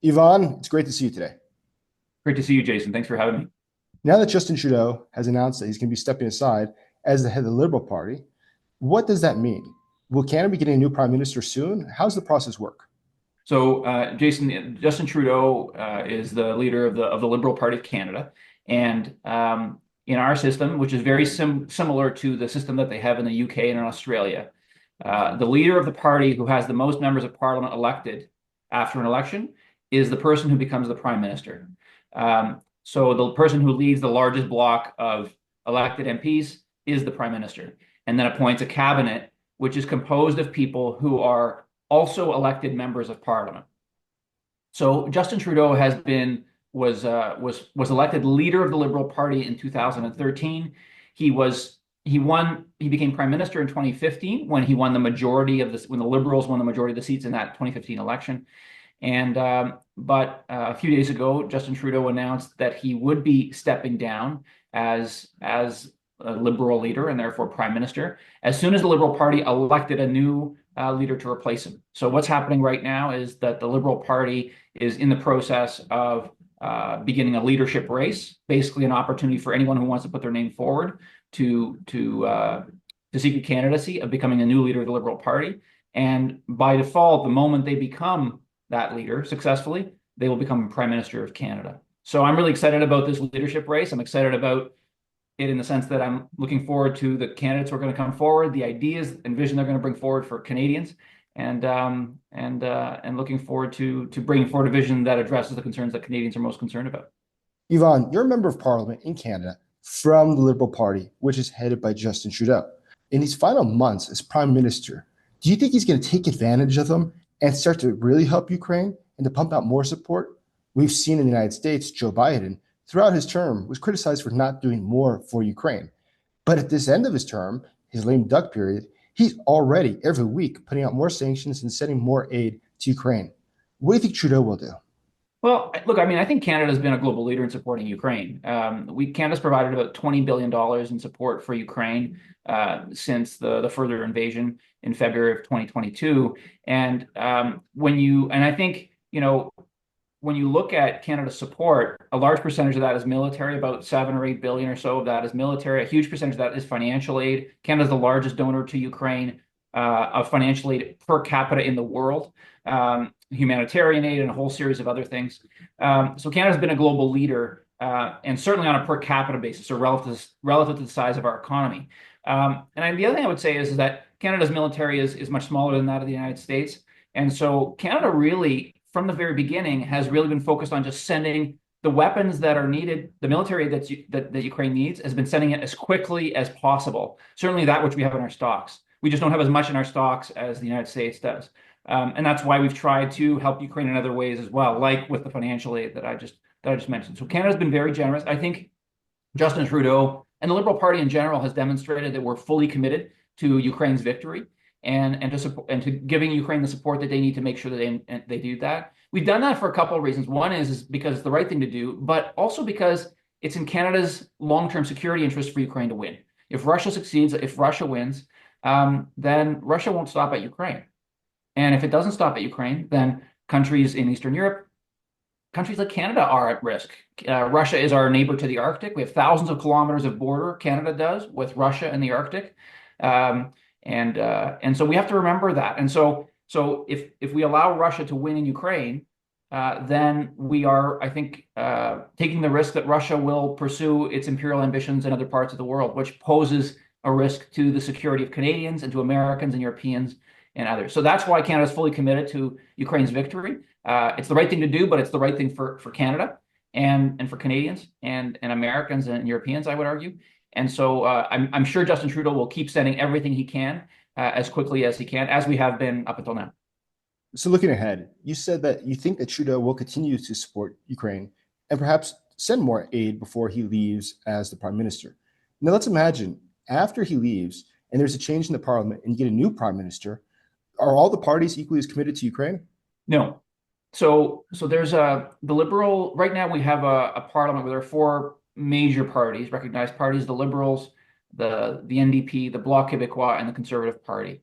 Yvan, it's great to see you today. Great to see you, Jason. Thanks for having me. Now that Justin Trudeau has announced that he's going to be stepping aside as the head of the Liberal Party, what does that mean? Will Canada be getting a new prime minister soon? How does the process work? Jason, Justin Trudeau is the leader of the Liberal Party of Canada, and in our system, which is very similar to the system that they have in the UK and in Australia, the leader of the party who has the most members of Parliament elected after an election is the person who becomes the prime minister. So the person who leads the largest block of elected MPs is the prime minister, and then appoints a cabinet which is composed of people who are also elected members of parliament. So Justin Trudeau was elected leader of the Liberal Party in 2013. He became prime minister in 2015 when he won the majority of this when the Liberals won the majority of the seats in that 2015 election. But a few days ago, Justin Trudeau announced that he would be stepping down as a Liberal leader and therefore prime minister as soon as the Liberal Party elected a new leader to replace him. So what's happening right now is that the Liberal Party is in the process of beginning a leadership race, basically an opportunity for anyone who wants to put their name forward to seek a candidacy of becoming a new leader of the Liberal Party. And by default, the moment they become that leader successfully, they will become Prime Minister of Canada. So I'm really excited about this leadership race. I'm excited about it in the sense that I'm looking forward to the candidates who are going to come forward, the ideas and vision they're going to bring forward for Canadians, and looking forward to bringing forward a vision that addresses the concerns that Canadians are most concerned about. Yvan, you're a member of parliament in Canada from the Liberal Party, which is headed by Justin Trudeau. In these final months as prime minister, do you think he's going to take advantage of them and start to really help Ukraine and to pump out more support? We've seen in the United States, Joe Biden, throughout his term, was criticized for not doing more for Ukraine. But at this end of his term, his lame duck period, he's already every week putting out more sanctions and sending more aid to Ukraine. What do you think Trudeau will do? Well, look, I mean, I think Canada's been a global leader in supporting Ukraine. Canada's provided about $20 billion in support for Ukraine since the further invasion in February of 2022. And I think, when you look at Canada's support, a large percentage of that is military, about 7 or 8 billion or so of that is military. A huge percentage of that is financial aid. Canada's the largest donor to Ukraine of financial aid per capita in the world. Humanitarian aid and a whole series of other things. So Canada's been a global leader, and certainly on a per capita basis, or relative to the size of our economy. The other thing I would say is that Canada's military is much smaller than that of the United States. And so Canada really, from the very beginning, has really been focused on just sending the weapons that are needed. The military that Ukraine needs has been sending it as quickly as possible. Certainly that which we have in our stocks. We just don't have as much in our stocks as the United States does. And that's why we've tried to help Ukraine in other ways as well, like with the financial aid that I just mentioned. So Canada's been very generous. I think Justin Trudeau and the Liberal Party in general has demonstrated that we're fully committed to Ukraine's victory and to giving Ukraine the support that they need to make sure that they do that. We've done that for a couple of reasons. One is because it's the right thing to do, but also because it's in Canada's long-term security interest for Ukraine to win. If Russia succeeds, if Russia wins, then Russia won't stop at Ukraine. And if it doesn't stop at Ukraine, then countries in Eastern Europe, countries like Canada are at risk. Russia is our neighbor to the Arctic. We have thousands of kilometers of border, Canada does, with Russia and the Arctic. And so we have to remember that. And so if we allow Russia to win in Ukraine, then we are, I think, taking the risk that Russia will pursue its imperial ambitions in other parts of the world, which poses a risk to the security of Canadians and to Americans and Europeans and others. So that's why Canada is fully committed to Ukraine's victory. It's the right thing to do, but it's the right thing for Canada and for Canadians and Americans and Europeans, I would argue. And so I'm sure Justin Trudeau will keep sending everything he can as quickly as he can, as we have been up until now. So looking ahead, you said that you think that Trudeau will continue to support Ukraine and perhaps send more aid before he leaves as the prime minister. Now let's imagine after he leaves and there's a change in the parliament and you get a new prime minister, are all the parties equally as committed to Ukraine? No. So there's the Liberal, right now we have a parliament where there are four major parties, recognized parties: the Liberals, the NDP, the Bloc Québécois, and the Conservative Party.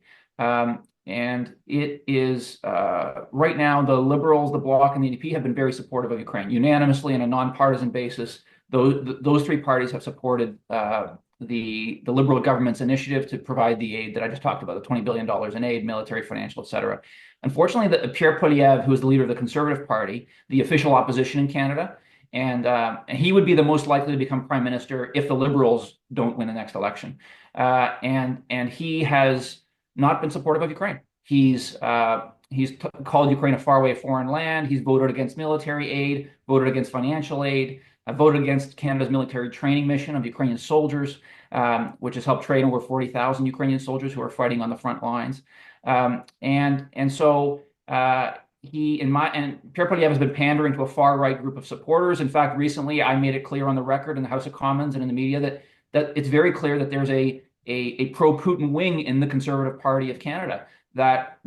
And it is right now, the Liberals, the Bloc, and the NDP have been very supportive of Ukraine, unanimously on a nonpartisan basis. Those three parties have supported the Liberal government's initiative to provide the aid that I just talked about, the $20 billion in aid, military, financial, et cetera. Unfortunately, Pierre Poilievre, who is the leader of the Conservative Party, the official opposition in Canada, and he would be the most likely to become prime minister if the Liberals don't win the next election. And he has not been supportive of Ukraine. He's called Ukraine a faraway foreign land. He's voted against military aid, voted against financial aid, voted against Canada's military training mission of Ukrainian soldiers, which has helped train over 40,000 Ukrainian soldiers who are fighting on the front lines. And so Pierre Poilievre has been pandering to a far right group of supporters. In fact, recently I made it clear on the record in the House of Commons and in the media that it's very clear that there's a pro-Putin wing in the Conservative Party of Canada that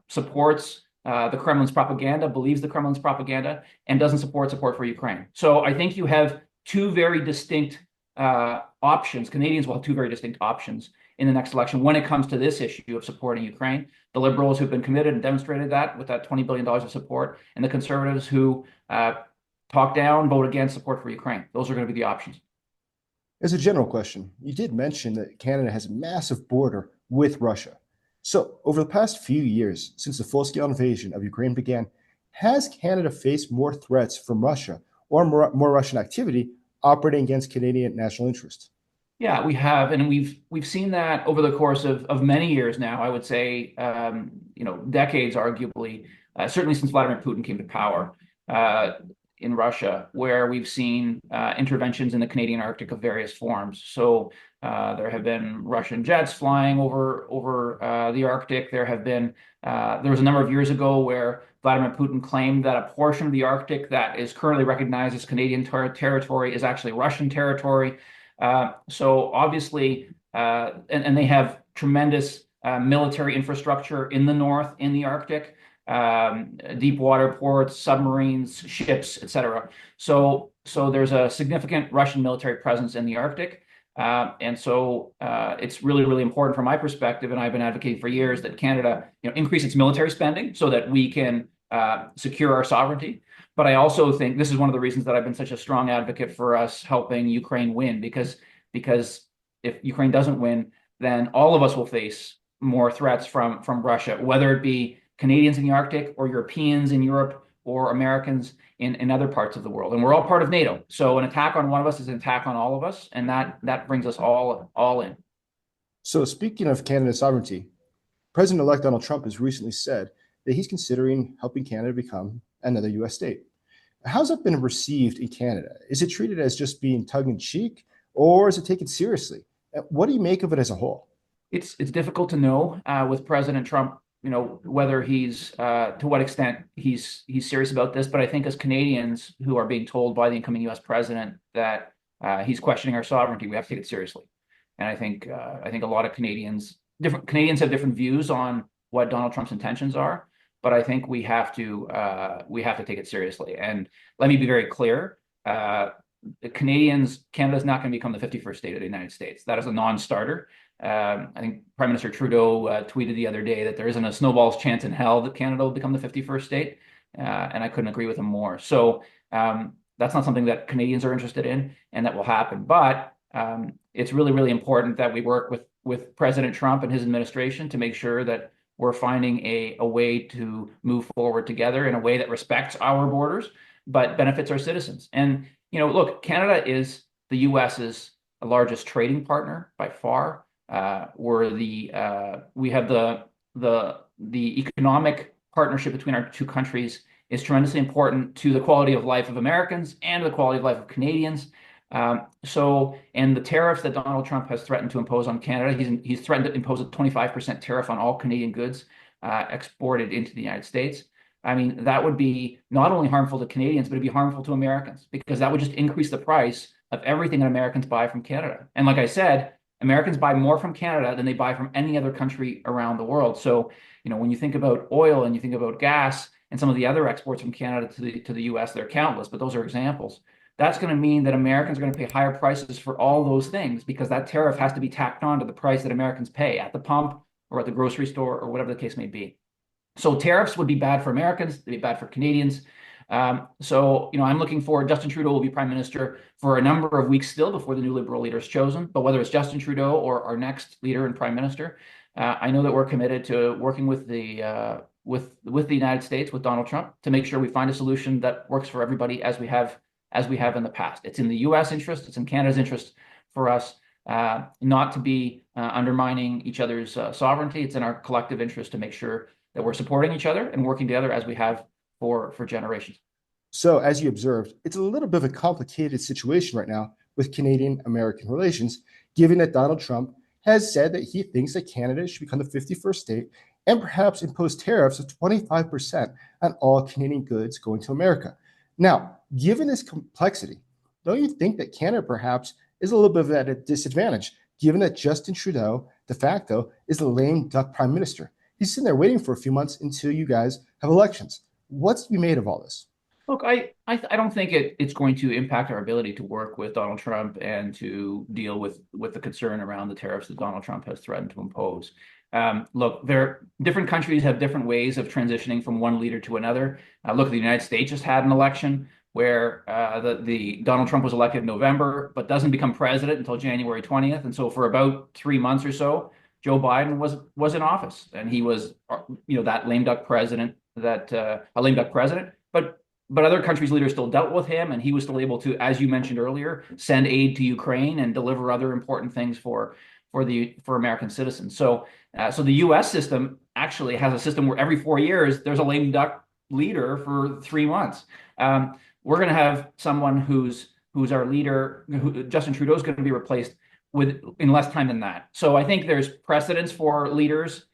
supports the Kremlin's propaganda, believes the Kremlin's propaganda, and doesn't support for Ukraine. So I think you have two very distinct options. Canadians will have two very distinct options in the next election when it comes to this issue of supporting Ukraine. The Liberals who've been committed and demonstrated that with that $20 billion of support, and the Conservatives who talk down, vote against support for Ukraine. Those are going to be the options. As a general question, you did mention that Canada has a massive border with Russia. So, over the past few years, since the full-scale invasion of Ukraine began, has Canada faced more threats from Russia or more Russian activity operating against Canadian national interest? Yeah, we have, and we've seen that over the course of many years now. I would say, decades, arguably, certainly since Vladimir Putin came to power in Russia, where we've seen interventions in the Canadian Arctic of various forms. So there have been Russian jets flying over the Arctic. There was a number of years ago where Vladimir Putin claimed that a portion of the Arctic that is currently recognized as Canadian territory is actually Russian territory. So obviously, and they have tremendous military infrastructure in the north, in the Arctic. Deep water ports, submarines, ships, etc. So there's a significant Russian military presence in the Arctic. And so it's really, really important from my perspective, and I've been advocating for years that Canada increase its military spending so that we can secure our sovereignty. But I also think this is one of the reasons that I've been such a strong advocate for us helping Ukraine win, because if Ukraine doesn't win, then all of us will face more threats from Russia, whether it be Canadians in the Arctic or Europeans in Europe or Americans in other parts of the world. And we're all part of NATO. So an attack on one of us is an attack on all of us. And that brings us all in. So speaking of Canada's sovereignty, President-elect Donald Trump has recently said that he's considering helping Canada become another U.S. state. How's that been received in Canada? Is it treated as just being tongue-in-cheek, or is it taken seriously? What do you make of it as a whole? It's difficult to know with President Trump, whether he's to what extent he's serious about this. But I think as Canadians who are being told by the incoming U.S. president that he's questioning our sovereignty, we have to take it seriously. And I think a lot of Canadians have different views on what Donald Trump's intentions are. But I think we have to take it seriously. And let me be very clear: Canada's not going to become the 51st state of the United States. That is a non-starter. I think Prime Minister Trudeau tweeted the other day that there isn't a snowball's chance in hell that Canada will become the 51st state, and I couldn't agree with him more. So that's not something that Canadians are interested in, and that will happen. But it's really, really important that we work with President Trump and his administration to make sure that we're finding a way to move forward together in a way that respects our borders, but benefits our citizens. And look, Canada is the U.S.'s largest trading partner by far. We have the economic partnership between our two countries is tremendously important to the quality of life of Americans and the quality of life of Canadians. And the tariffs that Donald Trump has threatened to impose on Canada, he's threatened to impose a 25% tariff on all Canadian goods exported into the United States. I mean, that would be not only harmful to Canadians, but it'd be harmful to Americans, because that would just increase the price of everything that Americans buy from Canada. And like I said, Americans buy more from Canada than they buy from any other country around the world. So, when you think about oil and you think about gas and some of the other exports from Canada to the U.S., they're countless, but those are examples. That's going to mean that Americans are going to pay higher prices for all those things, because that tariff has to be tacked on to the price that Americans pay at the pump or at the grocery store or whatever the case may be. So tariffs would be bad for Americans, they'd be bad for Canadians. So, I'm looking forward. Justin Trudeau will be Prime Minister for a number of weeks still before the new Liberal leader is chosen. But whether it's Justin Trudeau or our next leader and Prime Minister, I know that we're committed to working with the United States, with Donald Trump, to make sure we find a solution that works for everybody, as we have in the past. It's in the U.S. interest, it's in Canada's interest for us not to be undermining each other's sovereignty. It's in our collective interest to make sure that we're supporting each other and working together as we have for generations. So, as you observed, it's a little bit of a complicated situation right now with Canadian-American relations, given that Donald Trump has said that he thinks that Canada should become the 51st state and perhaps impose tariffs of 25% on all Canadian goods going to America. Now, given this complexity, don't you think that Canada perhaps is a little bit at a disadvantage, given that Justin Trudeau, de facto, is the lame duck prime minister? He's sitting there waiting for a few months until you guys have elections. What's to be made of all this? Look, I don't think it's going to impact our ability to work with Donald Trump and to deal with the concern around the tariffs that Donald Trump has threatened to impose. Look, different countries have different ways of transitioning from one leader to another. Look, the United States just had an election where the Donald Trump was elected in November, but doesn't become president until January 20th. And so for about 3 months or so, Joe Biden was in office, and he was, that lame duck president, a lame duck president. But other countries' leaders still dealt with him, and he was still able to, as you mentioned earlier, send aid to Ukraine and deliver other important things for American citizens. So the U.S. system actually has a system where every 4 years there's a lame duck leader for 3 months. We're going to have someone who's our leader, Justin Trudeau, is going to be replaced in less time than that. So I think there's precedence for leaders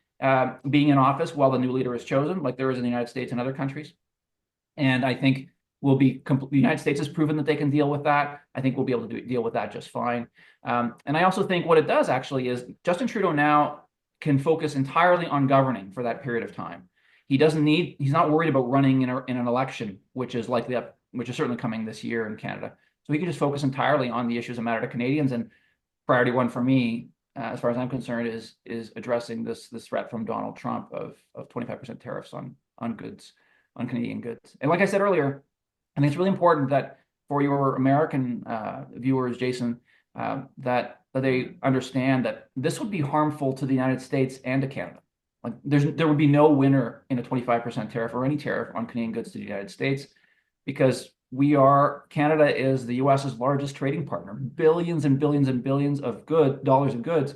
being in office while the new leader is chosen, like there is in the United States and other countries. And I think the United States has proven that they can deal with that. I think we'll be able to deal with that just fine. And I also think what it does actually is Justin Trudeau now can focus entirely on governing for that period of time. He's not worried about running in an election, which is certainly coming this year in Canada. So he can just focus entirely on the issues that matter to Canadians. And priority one for me, as far as I'm concerned, is addressing this threat from Donald Trump of 25% tariffs on goods, on Canadian goods. And like I said earlier, I think it's really important that for your American viewers, Jason, that they understand that this would be harmful to the United States and to Canada. Like there would be no winner in a 25% tariff or any tariff on Canadian goods to the United States, because Canada is the US's largest trading partner. Billions and billions and billions of dollars of goods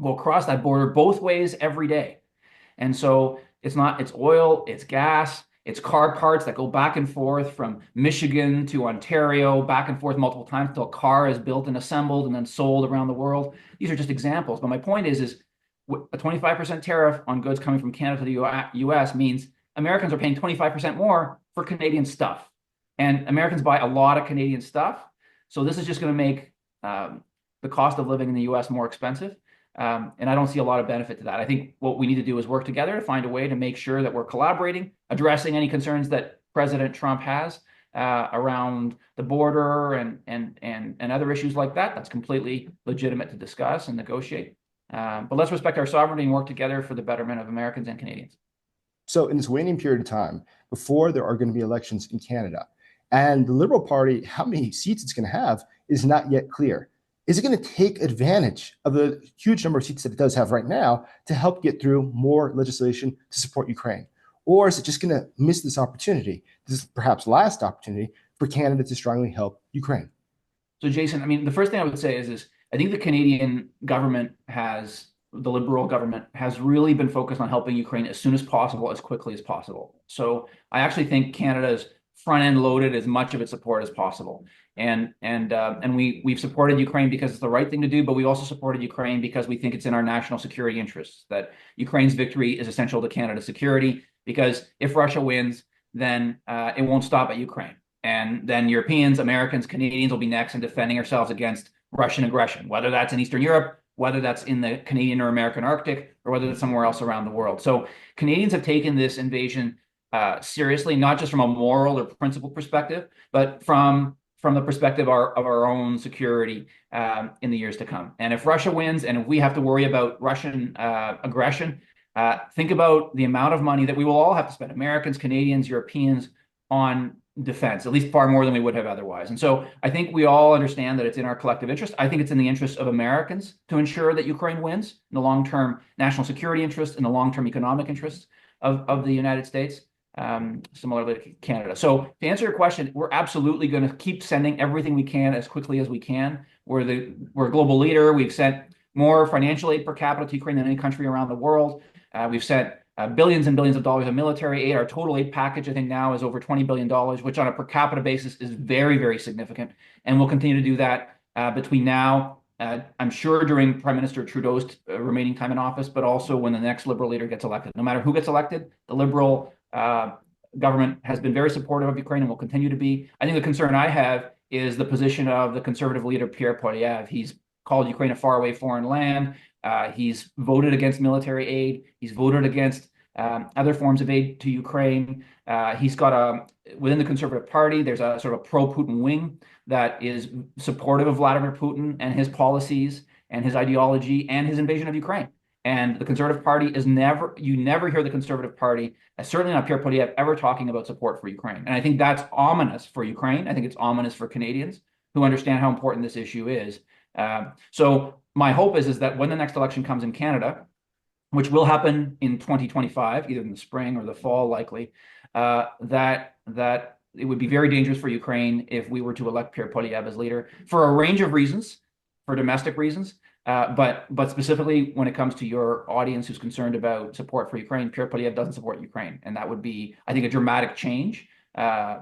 go across that border both ways every day. And so it's oil, it's gas, it's car parts that go back and forth from Michigan to Ontario, back and forth multiple times until a car is built and assembled and then sold around the world. These are just examples. But my point is a 25% tariff on goods coming from Canada to the US means Americans are paying 25% more for Canadian stuff. And Americans buy a lot of Canadian stuff. So this is just going to make the cost of living in the US more expensive. And I don't see a lot of benefit to that. I think what we need to do is work together to find a way to make sure that we're collaborating, addressing any concerns that President Trump has around the border and other issues like that. That's completely legitimate to discuss and negotiate. But let's respect our sovereignty and work together for the betterment of Americans and Canadians. So in this waning period of time, before there are going to be elections in Canada, and the Liberal Party, how many seats it's going to have is not yet clear. Is it going to take advantage of the huge number of seats that it does have right now to help get through more legislation to support Ukraine? Or is it just going to miss this opportunity, this perhaps last opportunity for Canada to strongly help Ukraine? So, Jason, I mean, the first thing I would say is I think the Canadian government the Liberal government has really been focused on helping Ukraine as soon as possible, as quickly as possible. So I actually think Canada's front end loaded as much of its support as possible. And we've supported Ukraine because it's the right thing to do, but we also supported Ukraine because we think it's in our national security interests, that Ukraine's victory is essential to Canada's security, because if Russia wins, then it won't stop at Ukraine. And then Europeans, Americans, Canadians will be next in defending ourselves against Russian aggression, whether that's in Eastern Europe, whether that's in the Canadian or American Arctic, or whether it's somewhere else around the world. So Canadians have taken this invasion seriously, not just from a moral or principled perspective, but from from the perspective of our own security in the years to come. And if Russia wins, and if we have to worry about Russian aggression, think about the amount of money that we will all have to spend, Americans, Canadians, Europeans, on defense, at least far more than we would have otherwise. And so I think we all understand that it's in our collective interest. I think it's in the interest of Americans to ensure that Ukraine wins, in the long-term national security interest, in the long-term economic interests of the United States, similarly to Canada. So to answer your question, we're absolutely going to keep sending everything we can as quickly as we can. We're a global leader. We've sent more financial aid per capita to Ukraine than any country around the world. We've sent billions and billions of dollars of military aid. Our total aid package, I think, now is over $20 billion, which on a per capita basis is very, very significant. And we'll continue to do that between now, I'm sure during Prime Minister Trudeau's remaining time in office, but also when the next Liberal leader gets elected. No matter who gets elected, the Liberal government has been very supportive of Ukraine and will continue to be. I think the concern I have is the position of the Conservative leader, Pierre Poilievre. He's called Ukraine a faraway foreign land. He's voted against military aid. He's voted against other forms of aid to Ukraine. He's got within the Conservative Party, there's a sort of a pro-Putin wing that is supportive of Vladimir Putin and his policies and his ideology and his invasion of Ukraine. And the Conservative Party you never hear the Conservative Party, certainly not Pierre Poilievre, ever talking about support for Ukraine. And I think that's ominous for Ukraine. I think it's ominous for Canadians who understand how important this issue is. So my hope is that when the next election comes in Canada, which will happen in 2025, either in the spring or the fall, likely, that it would be very dangerous for Ukraine if we were to elect Pierre Poilievre as leader for a range of reasons, for domestic reasons, but specifically when it comes to your audience who's concerned about support for Ukraine, Pierre Poilievre doesn't support Ukraine, and that would be, I think, a dramatic change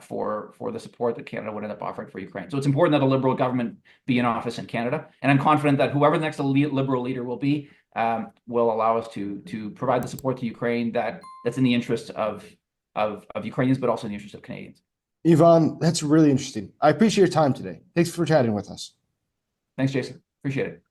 for the support that Canada would end up offering for Ukraine. So it's important that a Liberal government be in office in Canada, and I'm confident that whoever the next Liberal leader will be will allow us to provide the support to Ukraine that's in the interest of Ukrainians, but also in the interest of Canadians. Yvan, that's really interesting. I appreciate your time today. Thanks for chatting with us. Thanks, Jason. Appreciate it.